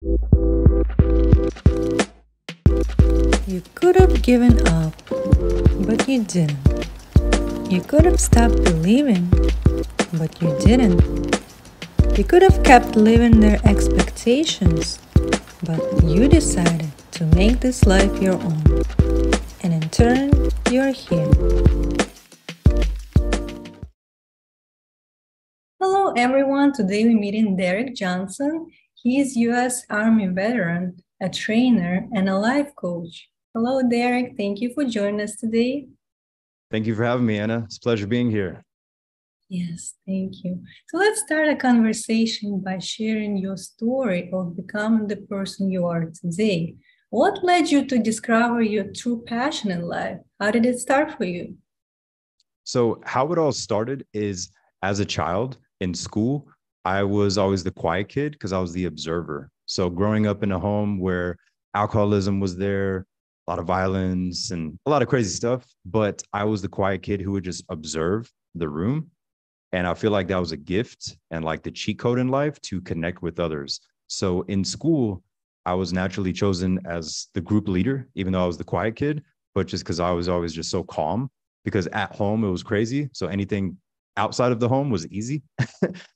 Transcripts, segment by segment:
You could have given up, but you didn't. You could have stopped believing, but you didn't. You could have kept living their expectations, but you decided to make this life your own. And in turn, you're here. Hello, everyone. Today we're meeting Derick Johnson. He is U.S. Army veteran, a trainer, and a life coach. Hello, Derick. Thank you for joining us today. Thank you for having me, Anna. It's a pleasure being here. Yes, thank you. So let's start a conversation by sharing your story of becoming the person you are today. What led you to discover your true passion in life? How did it start for you? So how it all started is as a child in school, I was always the quiet kid because I was the observer. So growing up in a home where alcoholism was there, a lot of violence and a lot of crazy stuff, but I was the quiet kid who would just observe the room. And I feel like that was a gift and like the cheat code in life to connect with others. So in school, I was naturally chosen as the group leader, even though I was the quiet kid, but just because I was always just so calm, because at home it was crazy. So anything outside of the home was easy.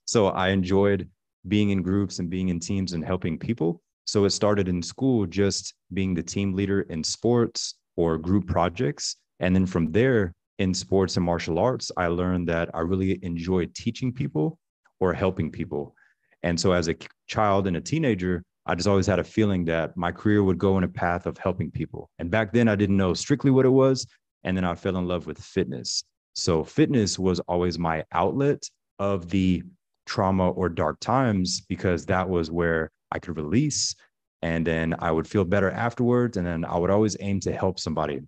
So I enjoyed being in groups and being in teams and helping people. So it started in school, just being the team leader in sports or group projects. And then from there, in sports and martial arts, I learned that I really enjoyed teaching people or helping people. And so as a child and a teenager, I just always had a feeling that my career would go in a path of helping people. And back then I didn't know strictly what it was. And then I fell in love with fitness. So fitness was always my outlet of the trauma or dark times, because that was where I could release, and then I would feel better afterwards. And then I would always aim to help somebody.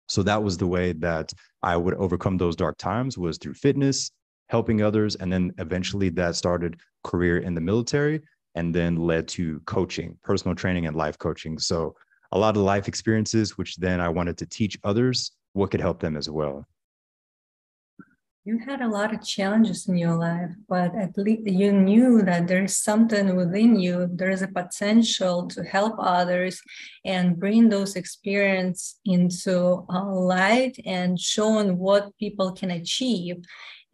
So that was the way that I would overcome those dark times, was through fitness, helping others. And then eventually that started career in the military, and then led to coaching, personal training and life coaching. So a lot of life experiences, which then I wanted to teach others what could help them as well. You had a lot of challenges in your life, but at least you knew that there's something within you. There's a potential to help others and bring those experiences into light and showing what people can achieve.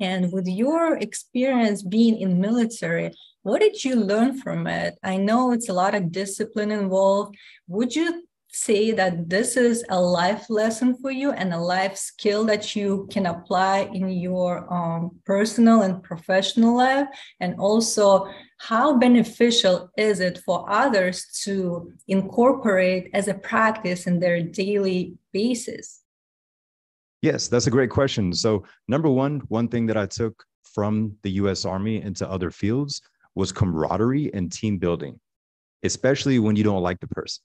And with your experience being in military, what did you learn from it? I know it's a lot of discipline involved. Would you say that this is a life lesson for you and a life skill that you can apply in your personal and professional life? And also, how beneficial is it for others to incorporate as a practice in their daily basis? Yes, that's a great question. So number one thing that I took from the US Army into other fields was camaraderie and team building, especially when you don't like the person.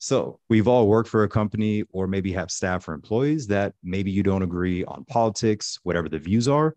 So we've all worked for a company or maybe have staff or employees that maybe you don't agree on politics, whatever the views are.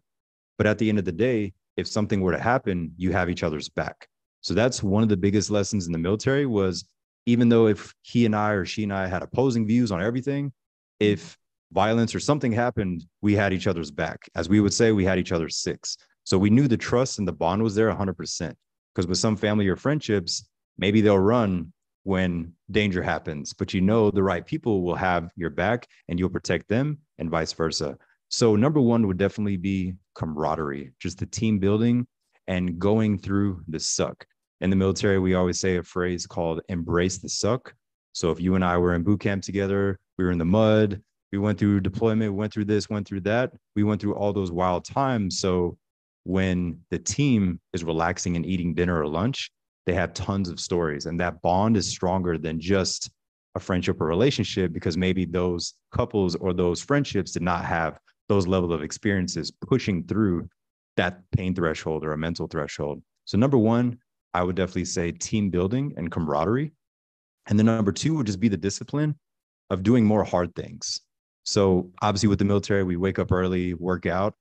But at the end of the day, if something were to happen, you have each other's back. So that's one of the biggest lessons in the military, was even though if he and I or she and I had opposing views on everything, if violence or something happened, we had each other's back. As we would say, we had each other's six. So we knew the trust and the bond was there 100%. Because with some family or friendships, maybe they'll run when danger happens, but you know the right people will have your back and you'll protect them, and vice versa. So number one would definitely be camaraderie, just the team building and going through the suck. In the military, we always say a phrase called embrace the suck. So if you and I were in boot camp together, we were in the mud, we went through deployment, we went through this, went through that, we went through all those wild times. So when the team is relaxing and eating dinner or lunch, they have tons of stories, and that bond is stronger than just a friendship or relationship, because maybe those couples or those friendships did not have those level of experiences pushing through that pain threshold or a mental threshold. So number one, I would definitely say team building and camaraderie. And then number two would just be the discipline of doing more hard things. So obviously with the military, we wake up early, work out.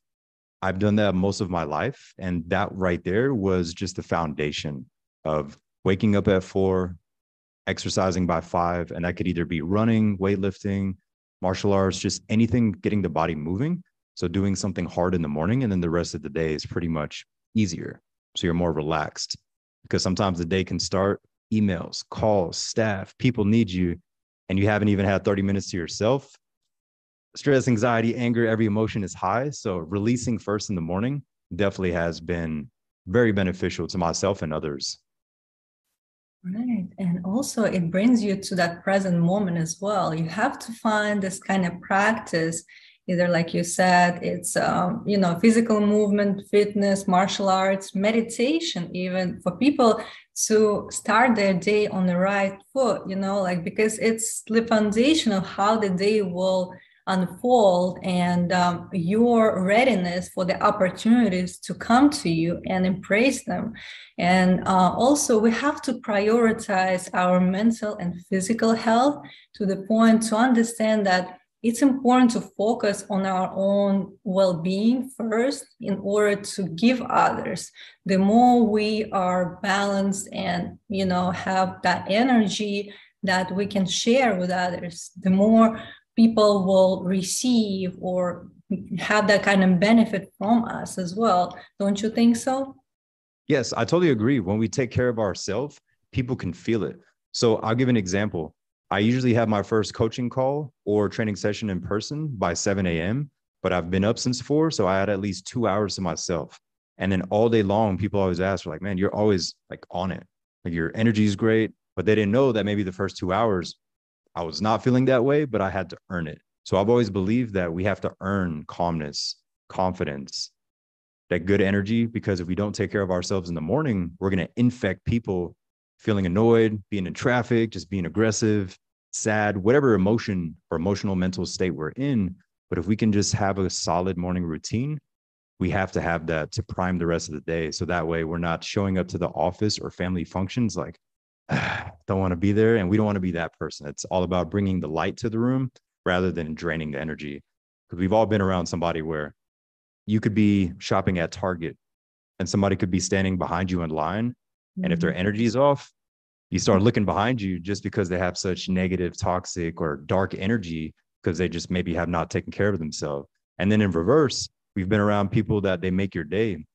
I've done that most of my life. And that right there was just the foundation of waking up at 4, exercising by 5, and that could either be running, weightlifting, martial arts, just anything getting the body moving. So doing something hard in the morning, and then the rest of the day is pretty much easier. So you're more relaxed, because sometimes the day can start emails, calls, staff, people need you, and you haven't even had 30 minutes to yourself. Stress, anxiety, anger, every emotion is high. So releasing first in the morning definitely has been very beneficial to myself and others. Right. And also it brings you to that present moment as well. You have to find this kind of practice, either like you said, it's, physical movement, fitness, martial arts, meditation, even for people to start their day on the right foot, because it's the foundation of how the day will unfold, and your readiness for the opportunities to come to you and embrace them. And also we have to prioritize our mental and physical health to the point to understand that it's important to focus on our own well-being first in order to give others. The more we are balanced and have that energy that we can share with others, the more people will receive or have that kind of benefit from us as well. Don't you think so? Yes, I totally agree. When we take care of ourselves, people can feel it. So I'll give an example. I usually have my first coaching call or training session in person by 7 a.m., but I've been up since 4, so I had at least 2 hours to myself. And then all day long, people always ask, like, man, you're always like on it. Like your energy is great, but they didn't know that maybe the first 2 hours, I was not feeling that way, but I had to earn it. So I've always believed that we have to earn calmness, confidence, that good energy, because if we don't take care of ourselves in the morning, we're going to infect people feeling annoyed, being in traffic, just being aggressive, sad, whatever emotion or emotional mental state we're in. But if we can just have a solid morning routine, we have to have that to prime the rest of the day. So that way we're not showing up to the office or family functions like, don't want to be there. And we don't want to be that person. It's all about bringing the light to the room rather than draining the energy. Because we've all been around somebody where you could be shopping at Target and somebody could be standing behind you in line. Mm-hmm. And if their energy is off, you start looking behind you just because they have such negative, toxic, or dark energy because they just maybe have not taken care of themselves. And then in reverse, we've been around people that they make your day.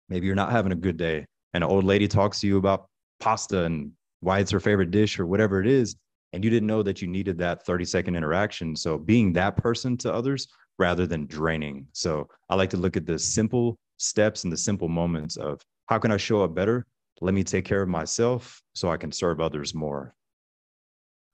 Maybe you're not having a good day. And an old lady talks to you about pasta and why it's her favorite dish or whatever it is. And you didn't know that you needed that 30-second interaction. So being that person to others rather than draining. So I like to look at the simple steps and the simple moments of how can I show up better? Let me take care of myself so I can serve others more.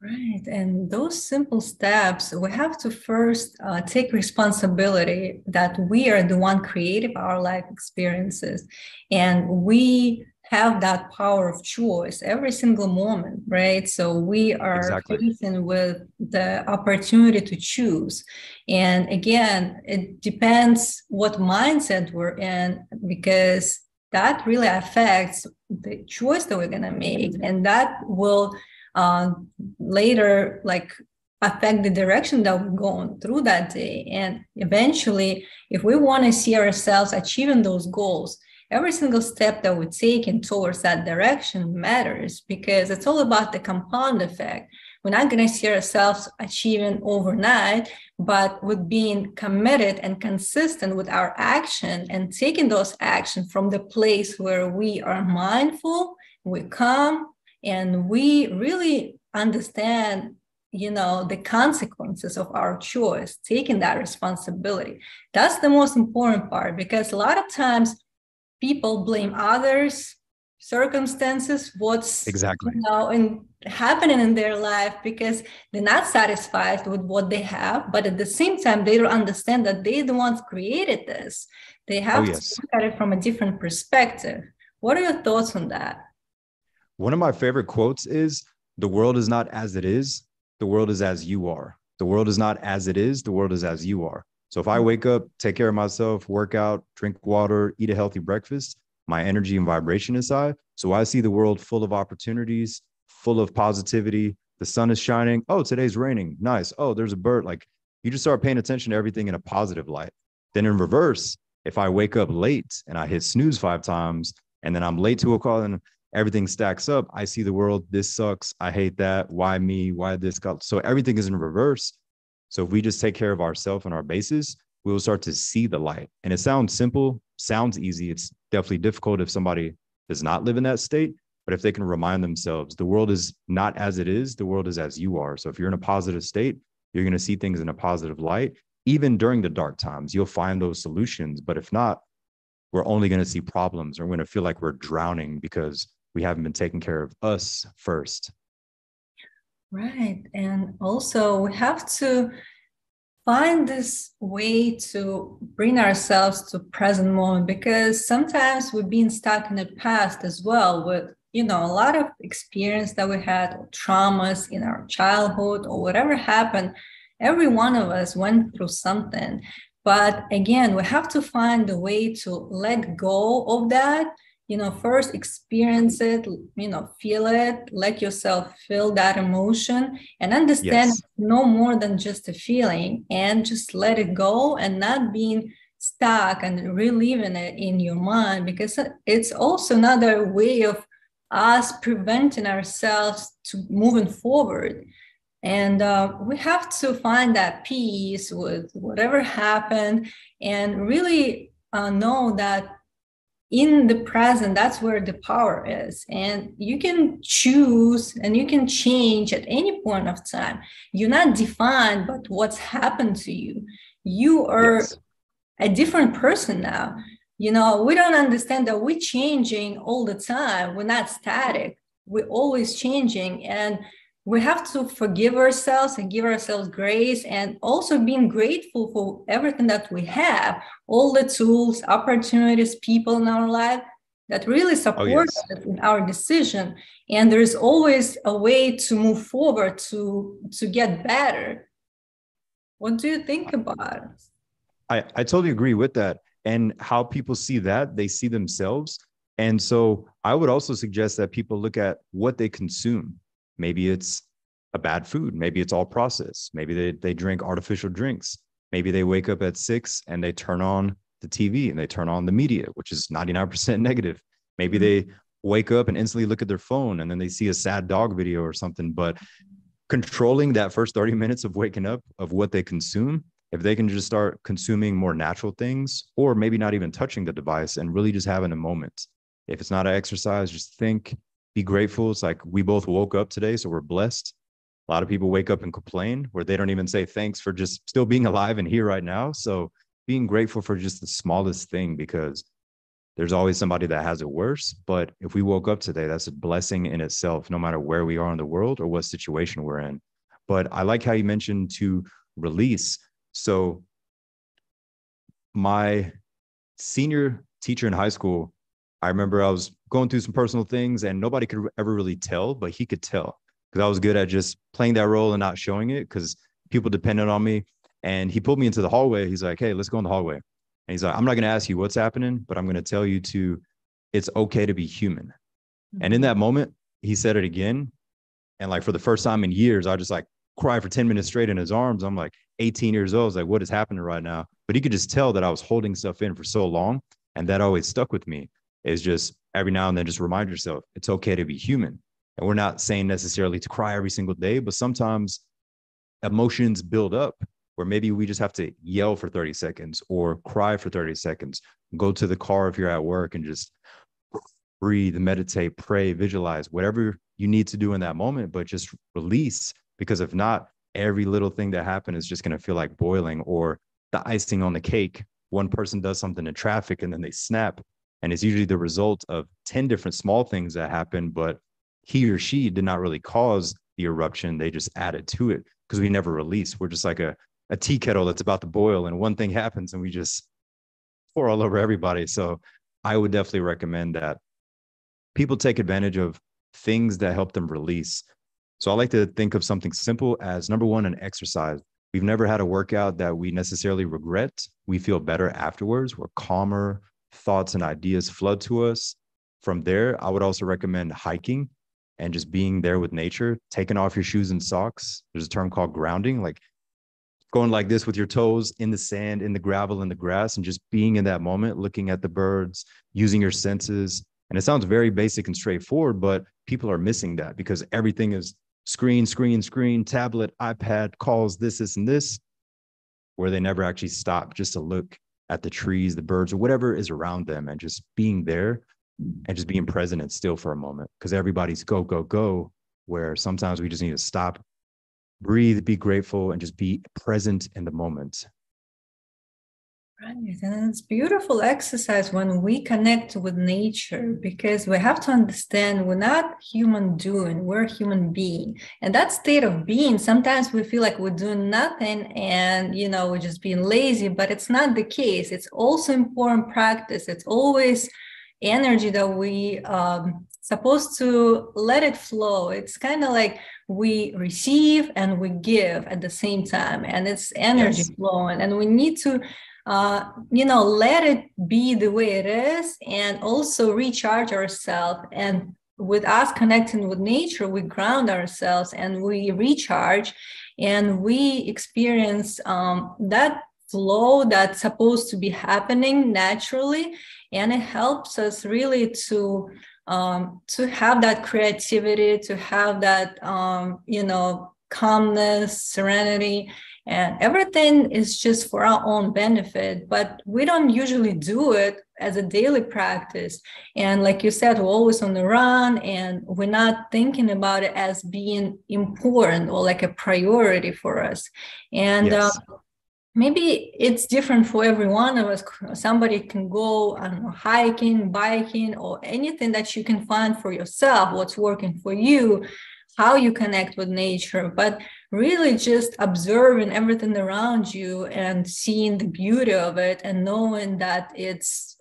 Right. And those simple steps, we have to first take responsibility that we are the one creating our life experiences. And we have that power of choice every single moment, right? So we are facing with the opportunity to choose. And again, it depends what mindset we're in, because that really affects the choice that we're going to make. And that will later affect the direction that we're going through that day. And eventually, if we want to see ourselves achieving those goals, every single step that we're taking towards that direction matters, because it's all about the compound effect. We're not going to see ourselves achieving overnight, but with being committed and consistent with our action and taking those actions from the place where we are mindful, we calm, and we really understand, the consequences of our choice, taking that responsibility. That's the most important part, because a lot of times people blame others, circumstances, what's and happening in their life, because they're not satisfied with what they have, but at the same time they don't understand that they're the ones created this. They have to look at it from a different perspective. What are your thoughts on that? One of my favorite quotes is, the world is not as it is, the world is as you are. The world is not as it is, the world is as you are. So if I wake up, take care of myself, work out, drink water, eat a healthy breakfast, my energy and vibration is high. So I see the world full of opportunities, full of positivity. The sun is shining. Oh, today's raining. Nice. Oh, there's a bird. Like, you just start paying attention to everything in a positive light. Then in reverse, if I wake up late and I hit snooze 5 times and then I'm late to a call and everything stacks up, I see the world, this sucks, I hate that, why me, why this got, so everything is in reverse. So if we just take care of ourselves and our bases, we will start to see the light. And it sounds simple, sounds easy. It's definitely difficult if somebody does not live in that state, But if they can remind themselves, the world is not as it is, the world is as you are. So if you're in a positive state, you're going to see things in a positive light. Even during the dark times, you'll find those solutions. But if not, we're only going to see problems, or we're going to feel like we're drowning because we haven't been taking care of us first. Right. And also we have to find this way to bring ourselves to present moment, because sometimes we've been stuck in the past as well with, a lot of experience that we had, traumas in our childhood or whatever happened. Every one of us went through something. But again, we have to find a way to let go of that. First experience it, feel it, let yourself feel that emotion and understand Yes. no more than just a feeling, and just let it go and not being stuck and reliving it in your mind, because it's also another way of us preventing ourselves to moving forward. And we have to find that peace with whatever happened, and really know that in the present, that's where the power is. And you can choose and you can change at any point of time. You're not defined by what's happened to you. You are Yes. a different person now. We don't understand that we're changing all the time. We're not static. We're always changing. And we have to forgive ourselves and give ourselves grace, and also being grateful for everything that we have, all the tools, opportunities, people in our life that really support yes. us in our decision. And there's always a way to move forward, to get better. What do you think about it? I totally agree with that. And how people see that, they see themselves. And so I would also suggest that people look at what they consume. Maybe it's a bad food. Maybe it's all processed. Maybe they drink artificial drinks. Maybe they wake up at 6 and they turn on the TV and they turn on the media, which is 99% negative. Maybe they wake up and instantly look at their phone and then they see a sad dog video or something. But controlling that first 30 minutes of waking up, of what they consume, if they can just start consuming more natural things, or maybe not even touching the device and really just having a moment. If it's not an exercise, just think, be grateful. It's like we both woke up today, so we're blessed. A lot of people wake up and complain, where they don't even say thanks for just still being alive and here right now. So being grateful for just the smallest thing, because there's always somebody that has it worse. But if we woke up today, that's a blessing in itself, no matter where we are in the world or what situation we're in. But I like how you mentioned to release. So my senior teacher in high school, I remember I was going through some personal things and nobody could ever really tell, but he could tell, because I was good at just playing that role and not showing it, because people depended on me. And he pulled me into the hallway. He's like, hey, let's go in the hallway. And he's like, I'm not going to ask you what's happening, but I'm going to tell you it's okay to be human. Mm-hmm. And in that moment, he said it again. And like for the first time in years, I just like cry for 10 minutes straight in his arms. I'm like 18 years old. I was like, what is happening right now? But he could just tell that I was holding stuff in for so long. And that always stuck with me, is just every now and then just remind yourself it's okay to be human. And we're not saying necessarily to cry every single day, but sometimes emotions build up where maybe we just have to yell for 30 seconds or cry for 30 seconds, go to the car if you're at work and just breathe, meditate, pray, visualize, whatever you need to do in that moment, but just release. Because if not, every little thing that happened is just going to feel like boiling, or the icing on the cake. One person does something in traffic and then they snap. And it's usually the result of 10 different small things that happen, but he or she did not really cause the eruption. They just added to it because we never release. We're just like a tea kettle that's about to boil, and one thing happens and we just pour all over everybody. So I would definitely recommend that people take advantage of things that help them release. So I like to think of something simple as, number one, an exercise. We've never had a workout that we necessarily regret. We feel better afterwards. We're calmer. Thoughts and ideas flood to us. From there, I would also recommend hiking and just being there with nature, taking off your shoes and socks. There's a term called grounding, like going like this with your toes in the sand, in the gravel, in the grass, and just being in that moment, looking at the birds, using your senses. And it sounds very basic and straightforward, but people are missing that because everything is screen, tablet, iPad, calls, this, and this, where they never actually stop just to look at the trees, the birds, or whatever is around them, and just being there and just being present and still for a moment, because everybody's go, go, go, where sometimes we just need to stop, breathe, be grateful, and just be present in the moment. Right. And it's beautiful exercise when we connect with nature, because we have to understand we're not human doing, we're human being. And that state of being, sometimes we feel like we're doing nothing and, we're just being lazy, but it's not the case. It's also important practice. It's always energy that we supposed to let it flow. It's kind of like we receive and we give at the same time, and it's energy flowing, and we need to let it be the way it is, and also recharge ourselves. And with us connecting with nature, we ground ourselves and we recharge, and we experience that flow that's supposed to be happening naturally. And it helps us really to have that creativity, to have that, calmness, serenity. And everything is just for our own benefit, but we don't usually do it as a daily practice. And like you said, we're always on the run, and we're not thinking about it as being important or like a priority for us. And maybe it's different for every one of us. Somebody can go, I don't know, hiking, biking, or anything that you can find for yourself, what's working for you, how you connect with nature, but really just observing everything around you and seeing the beauty of it, and knowing that it's,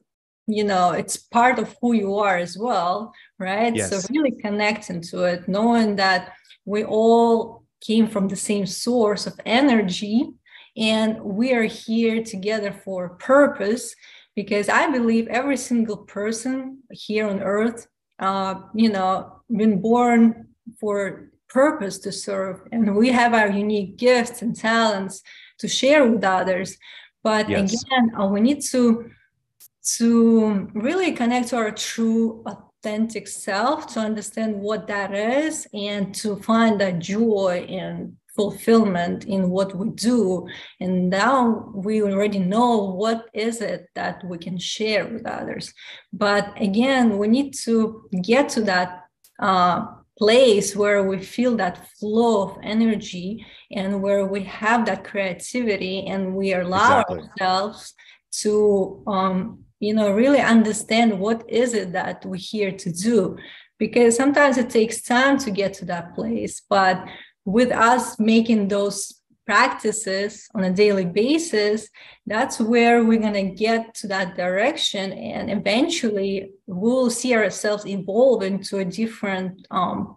it's part of who you are as well, right? Yes. So really connecting to it, knowing that we all came from the same source of energy, and we are here together for a purpose, because I believe every single person here on earth, been born for purpose to serve, and we have our unique gifts and talents to share with others. But again, we need to really connect to our true authentic self, to understand what that is, and to find that joy and fulfillment in what we do. And now we already know what is it that we can share with others. But again, we need to get to that place where we feel that flow of energy, and where we have that creativity, and we allow ourselves to really understand what is it that we're here to do. Because sometimes it takes time to get to that place, but with us making those practices on a daily basis, that's where we're going to get to that direction, and eventually we'll see ourselves evolve into a different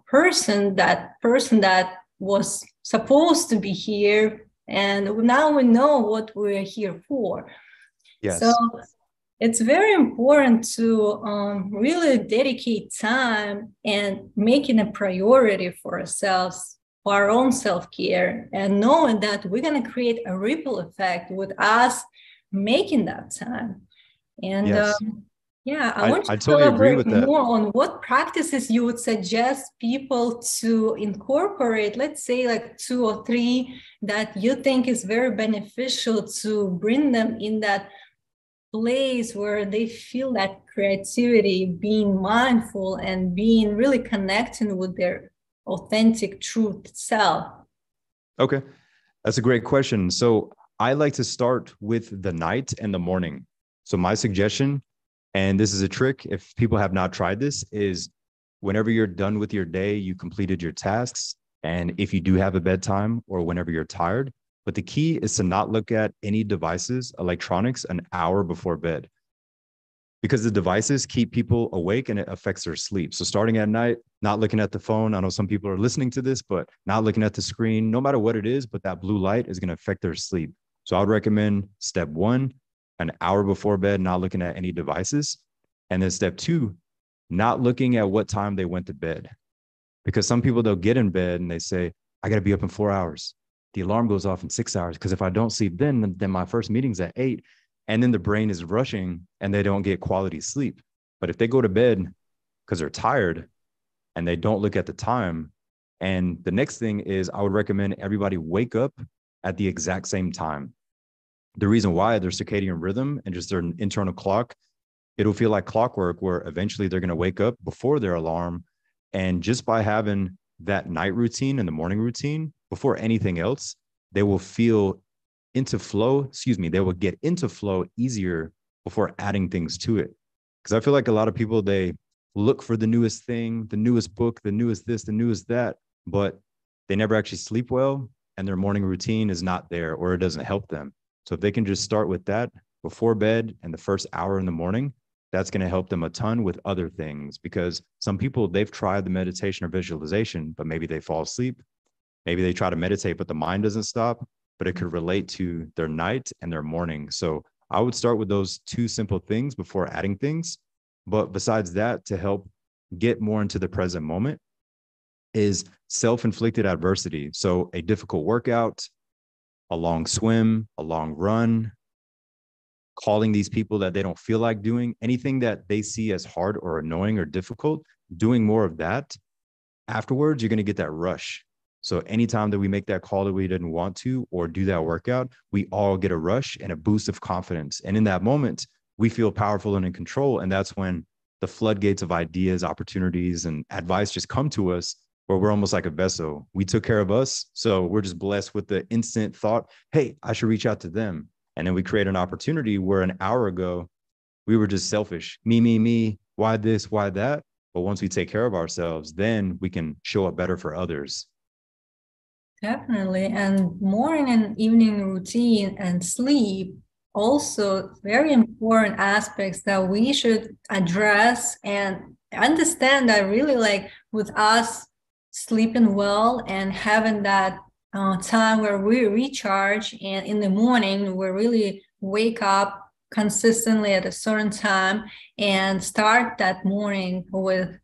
person that was supposed to be here, and now we know what we're here for. So it's very important to really dedicate time and making a priority for ourselves, for our own self-care, and knowing that we're going to create a ripple effect with us making that time. And I want to totally agree with that. more on what practices you would suggest people to incorporate, let's say like 2 or 3 that you think is very beneficial to bring them in that place where they feel that creativity, being mindful, and being really connecting with their authentic truth self. Okay, that's a great question. So I like to start with the night and the morning. So my suggestion, and this is a trick if people have not tried this, is whenever you're done with your day, you completed your tasks, and if you do have a bedtime or whenever you're tired, but the key is to not look at any devices, electronics, an hour before bed, because the devices keep people awake and it affects their sleep. So starting at night, not looking at the phone. I know some people are listening to this, but not looking at the screen, no matter what it is, but that blue light is going to affect their sleep. So I would recommend step 1, an hour before bed, not looking at any devices. And then step 2, not looking at what time they went to bed. Because some people, they'll get in bed and they say, I got to be up in 4 hours. The alarm goes off in 6 hours, because if I don't sleep then my first meeting's at 8. And then the brain is rushing and they don't get quality sleep. But if they go to bed because they're tired and they don't look at the time, and the next thing is I would recommend everybody wake up at the exact same time. The reason why, their circadian rhythm and just their internal clock It'll feel like clockwork where eventually they're going to wake up before their alarm. And just by having that night routine and the morning routine before anything else, they will feel into flow. Excuse me. They will get into flow easier before adding things to it. Because I feel like a lot of people, they look for the newest thing, the newest book, the newest this, the newest that, but they never actually sleep well and their morning routine is not there or it doesn't help them. So if they can just start with that before bed and the first hour in the morning, that's going to help them a ton with other things. Because some people, they've tried the meditation or visualization, but maybe they fall asleep. Maybe they try to meditate, but the mind doesn't stop, but it could relate to their night and their morning. So I would start with those two simple things before adding things. But besides that, to help get more into the present moment is self-inflicted adversity. So a difficult workout, a long swim, a long run, calling these people that they don't feel like doing, anything that they see as hard or annoying or difficult, doing more of that. Afterwards, you're going to get that rush. So anytime that we make that call that we didn't want to or do that workout, we all get a rush and a boost of confidence. And in that moment, we feel powerful and in control. And that's when the floodgates of ideas, opportunities, and advice just come to us, where we're almost like a vessel. We took care of us. So we're just blessed with the instant thought, hey, I should reach out to them. And then we create an opportunity where an hour ago, we were just selfish. Me, why this, why that? But once we take care of ourselves, then we can show up better for others. Definitely. And morning and evening routine and sleep, also very important aspects that we should address and understand that really, like with us sleeping well and having that time where we recharge, and in the morning we really wake up consistently at a certain time and start that morning with,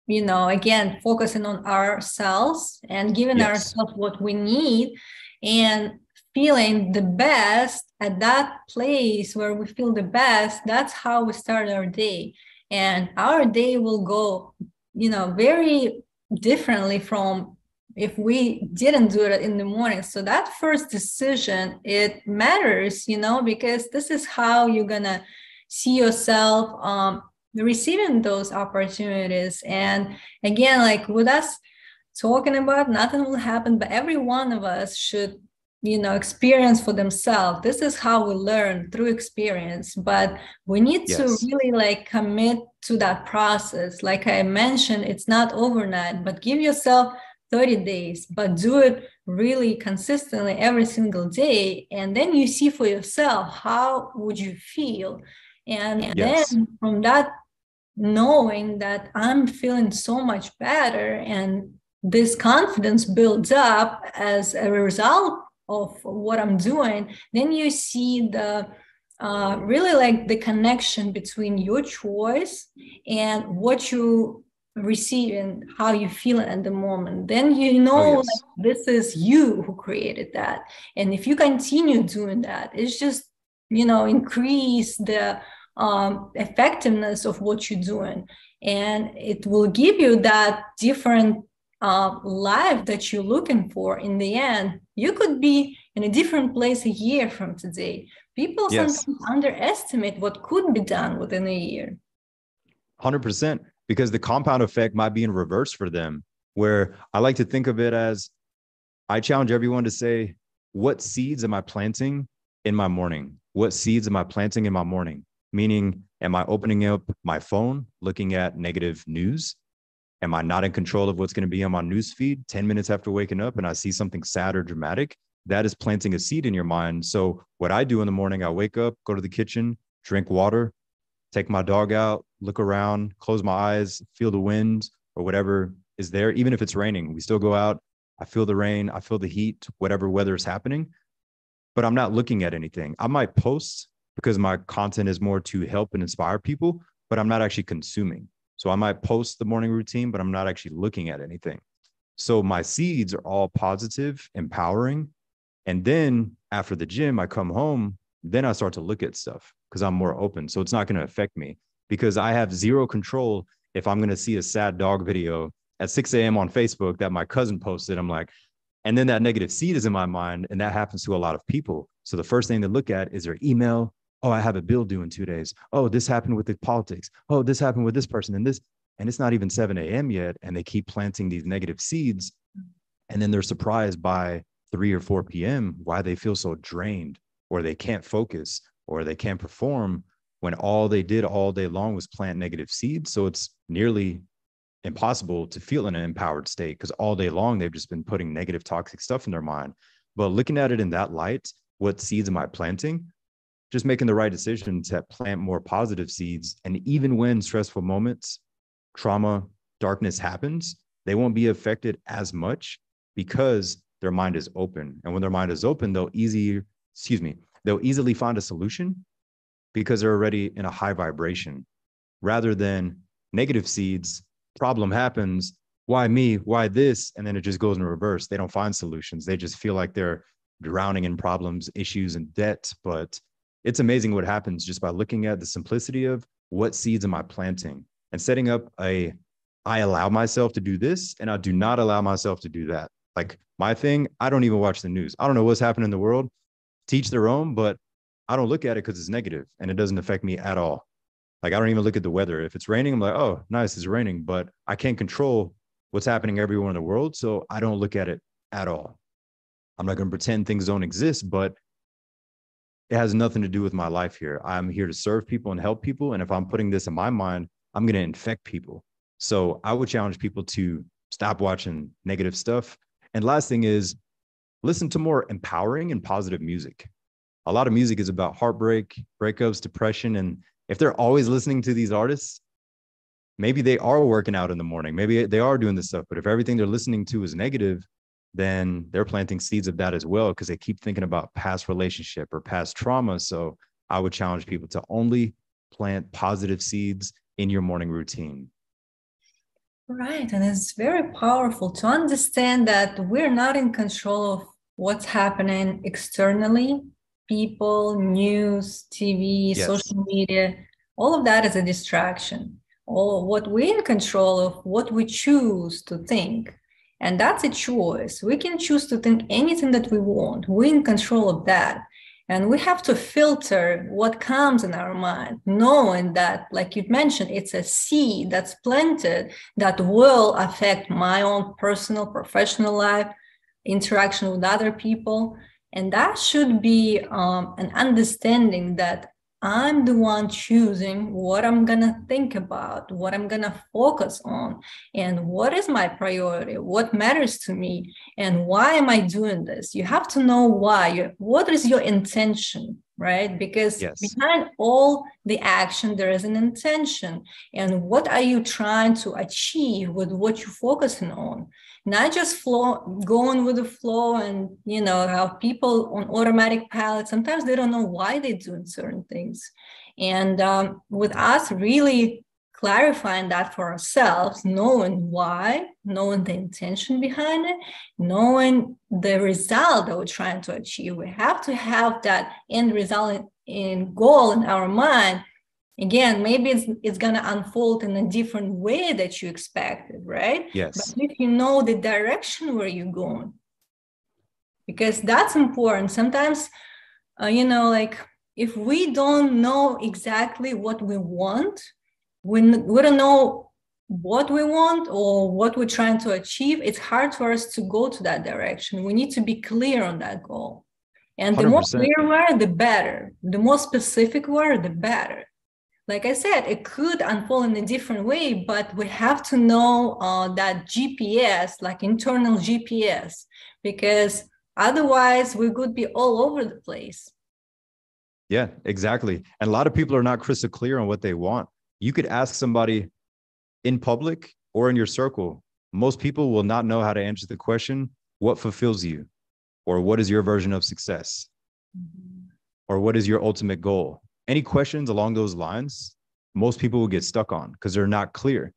again, focusing on ourselves and giving ourselves what we need and feeling the best at that place where we feel the best. That's how we start our day. And our day will go, very differently from if we didn't do it in the morning. So that first decision, it matters, because this is how you're going to see yourself receiving those opportunities. And again, like with us talking about, nothing will happen, but every one of us should, experience for themselves. This is how we learn, through experience, but we need to really like commit to that process. Like I mentioned, it's not overnight, but give yourself 30 days, but do it really consistently every single day. And then you see for yourself, how would you feel? And then from that, knowing that I'm feeling so much better and this confidence builds up as a result of what I'm doing, then you see the really like the connection between your choice and what you receive and how you feel at the moment. Then like, this is you who created that. And if you continue doing that, it's just, increase the effectiveness of what you're doing, and it will give you that different life that you're looking for. In the end, you could be in a different place a year from today. People sometimes underestimate what could be done within a year. 100%, because the compound effect might be in reverse for them, where I like to think of it as, I challenge everyone to say, what seeds am I planting in my morning? What seeds am I planting in my morning? Meaning, am I opening up my phone, looking at negative news? Am I not in control of what's going to be on my news feed 10 minutes after waking up and I see something sad or dramatic? That is planting a seed in your mind. So what I do in the morning, I wake up, go to the kitchen, drink water, take my dog out, look around, close my eyes, feel the wind or whatever is there. Even if it's raining, we still go out. I feel the rain, I feel the heat, whatever weather is happening, but I'm not looking at anything. I might post because my content is more to help and inspire people, but I'm not actually consuming. So I might post the morning routine, but I'm not actually looking at anything. So my seeds are all positive, empowering. And then after the gym, I come home, then I start to look at stuff because I'm more open. So it's not going to affect me because I have zero control. If I'm going to see a sad dog video at 6 a.m. on Facebook that my cousin posted, I'm like, and then that negative seed is in my mind. And that happens to a lot of people. So the first thing to look at is their email, Oh, I have a bill due in 2 days. Oh, this happened with the politics. Oh, this happened with this person and this. And it's not even 7 a.m. yet. And they keep planting these negative seeds. And then they're surprised by 3 or 4 p.m. why they feel so drained, or they can't focus, or they can't perform, when all they did all day long was plant negative seeds. So it's nearly impossible to feel in an empowered state, because all day long they've just been putting negative, toxic stuff in their mind. But looking at it in that light, what seeds am I planting? Just making the right decision to plant more positive seeds. And even when stressful moments, trauma, darkness happens, they won't be affected as much because their mind is open. And when their mind is open, they'll easily find a solution because they're already in a high vibration, rather than negative seeds. Problem happens. Why me? Why this? And then it just goes in reverse. They don't find solutions. They just feel like they're drowning in problems, issues, and debt. But it's amazing what happens just by looking at the simplicity of what seeds am I planting, and setting up I allow myself to do this and I do not allow myself to do that. Like my thing, I don't even watch the news. I don't know what's happening in the world. Teach their own, but I don't look at it because it's negative and it doesn't affect me at all. Like I don't even look at the weather. If it's raining, I'm like, oh, nice, it's raining, but I can't control what's happening everywhere in the world. So I don't look at it at all. I'm not going to pretend things don't exist, but it has nothing to do with my life here. I'm here to serve people and help people. And if I'm putting this in my mind, I'm going to infect people. So I would challenge people to stop watching negative stuff. And last thing is, listen to more empowering and positive music. A lot of music is about heartbreak, breakups, depression. And if they're always listening to these artists, maybe they are working out in the morning. Maybe they are doing this stuff. But if everything they're listening to is negative, then they're planting seeds of that as well, because they keep thinking about past relationship or past trauma. So I would challenge people to only plant positive seeds in your morning routine. Right. And it's very powerful to understand that we're not in control of what's happening externally. People, news, TV, Yes. social media, all of that is a distraction. All what we're in control of, what we choose to think. And that's a choice. We can choose to think anything that we want. We're in control of that. And we have to filter what comes in our mind, knowing that, like you mentioned, it's a seed that's planted that will affect my own personal, professional life, interaction with other people. And that should be an understanding that I'm the one choosing what I'm going to think about, what I'm going to focus on, and what is my priority, what matters to me, and why am I doing this? You have to know why. What is your intention, right? Because behind all the action, there is an intention. And what are you trying to achieve with what you're focusing on? Not just going with the flow, and how people on automatic pilot, sometimes they don't know why they're doing certain things. And with us really clarifying that for ourselves, knowing why, knowing the intention behind it, knowing the result that we're trying to achieve, we have to have that end result in goal in our mind. Again, maybe it's going to unfold in a different way that you expected, right? Yes. But if you know the direction where you're going, because that's important. Sometimes, like if we don't know exactly what we want, we don't know what we want or what we're trying to achieve, it's hard for us to go to that direction. We need to be clear on that goal. And 100%. The more clear we are, the better. The more specific we are, the better. Like I said, it could unfold in a different way, but we have to know that GPS, like internal GPS, because otherwise we could be all over the place. Yeah, exactly. And a lot of people are not crystal clear on what they want. You could ask somebody in public or in your circle. Most people will not know how to answer the question, what fulfills you? Or what is your version of success? Mm-hmm. Or what is your ultimate goal? Any questions along those lines, most people will get stuck on because they're not clear.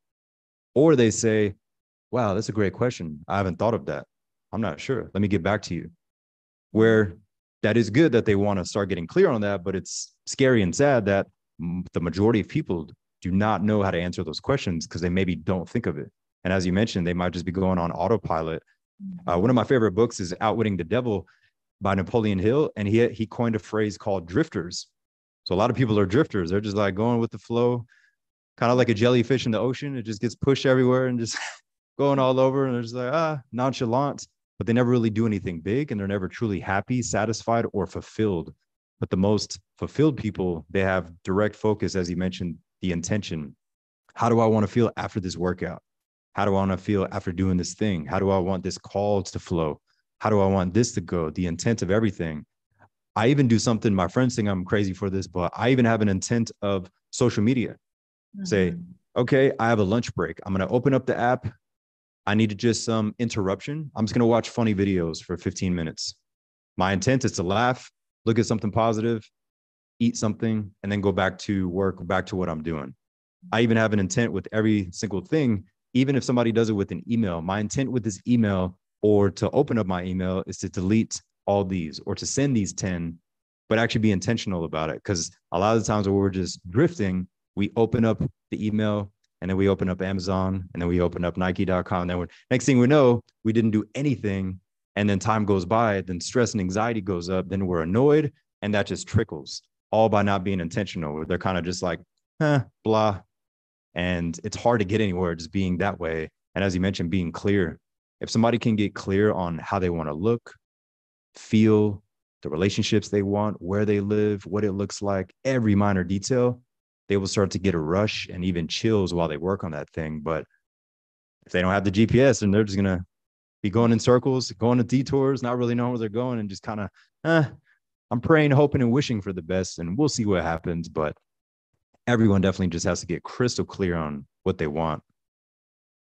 Or they say, wow, that's a great question. I haven't thought of that. I'm not sure. Let me get back to you. Where that is good that they want to start getting clear on that, but it's scary and sad that the majority of people do not know how to answer those questions because they maybe don't think of it. And as you mentioned, they might just be going on autopilot. One of my favorite books is Outwitting the Devil by Napoleon Hill. And he coined a phrase called drifters. So a lot of people are drifters. They're just like going with the flow, kind of like a jellyfish in the ocean. It just gets pushed everywhere and just going all over. And they're just like, nonchalant, but they never really do anything big, and they're never truly happy, satisfied, or fulfilled. But the most fulfilled people, they have direct focus, as you mentioned, the intention. How do I want to feel after this workout? How do I want to feel after doing this thing? How do I want this call to flow? How do I want this to go? The intent of everything. I even do something, my friends think I'm crazy for this, but I even have an intent of social media. Say, okay, I have a lunch break. I'm going to open up the app. I need to just some interruption. I'm just going to watch funny videos for 15 minutes. My intent is to laugh, look at something positive, eat something, and then go back to work, back to what I'm doing. I even have an intent with every single thing. Even if somebody does it with an email, my intent with this email or to open up my email is to delete all these or to send these 10, but actually be intentional about it. Because a lot of the times when we're just drifting, we open up the email and then we open up Amazon and then we open up Nike.com. And then next thing we know, we didn't do anything. And then time goes by, then stress and anxiety goes up. Then we're annoyed, and that just trickles, all by not being intentional. They're kind of just like, blah. And it's hard to get anywhere just being that way. And as you mentioned, being clear. If somebody can get clear on how they want to look, feel, the relationships they want, where they live, what it looks like, every minor detail, they will start to get a rush and even chills while they work on that thing. But if they don't have the GPS, then they're just going to be going in circles, going to detours, not really knowing where they're going, and just kind of, I'm praying, hoping, and wishing for the best, and we'll see what happens. But everyone definitely just has to get crystal clear on what they want.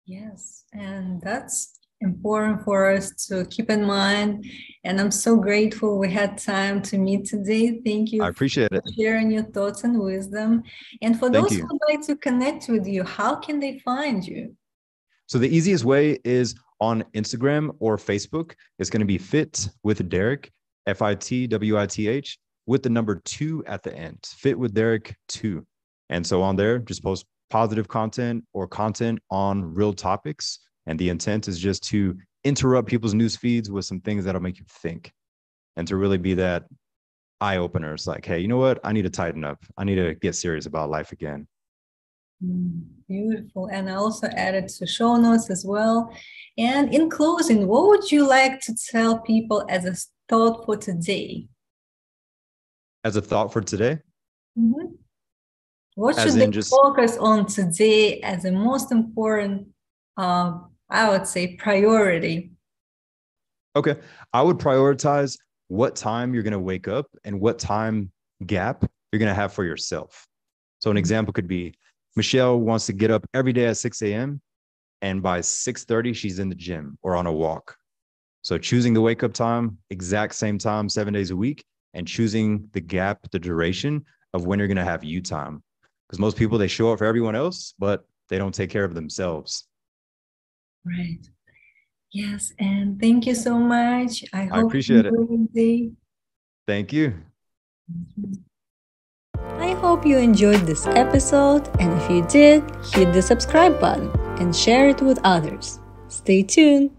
Yes, and that's important for us to keep in mind. And I'm so grateful we had time to meet today. Thank you. I appreciate it. Sharing your thoughts and wisdom. And for those who would like to connect with you, how can they find you? So the easiest way is on Instagram or Facebook. It's going to be Fit with Derick, FITWITH, with the number 2 at the end. Fit with Derick 2. And so on there, just post positive content or content on real topics. And the intent is just to interrupt people's news feeds with some things that'll make you think, and to really be that eye opener. It's like, hey, you know what? I need to tighten up. I need to get serious about life again. Beautiful. And I also added to show notes as well. And in closing, what would you like to tell people as a thought for today? As a thought for today? What should they focus on today as the most important, I would say, priority? Okay. I would prioritize what time you're going to wake up and what time gap you're going to have for yourself. So an example could be Michelle wants to get up every day at 6 a.m. and by 6:30, she's in the gym or on a walk. So choosing the wake up time, exact same time, 7 days a week, and choosing the gap, the duration of when you're going to have you time. Because most people, they show up for everyone else, but they don't take care of themselves. Right. Yes. And thank you so much. I appreciate it. Thank you. I hope you enjoyed this episode. And if you did, hit the subscribe button and share it with others. Stay tuned.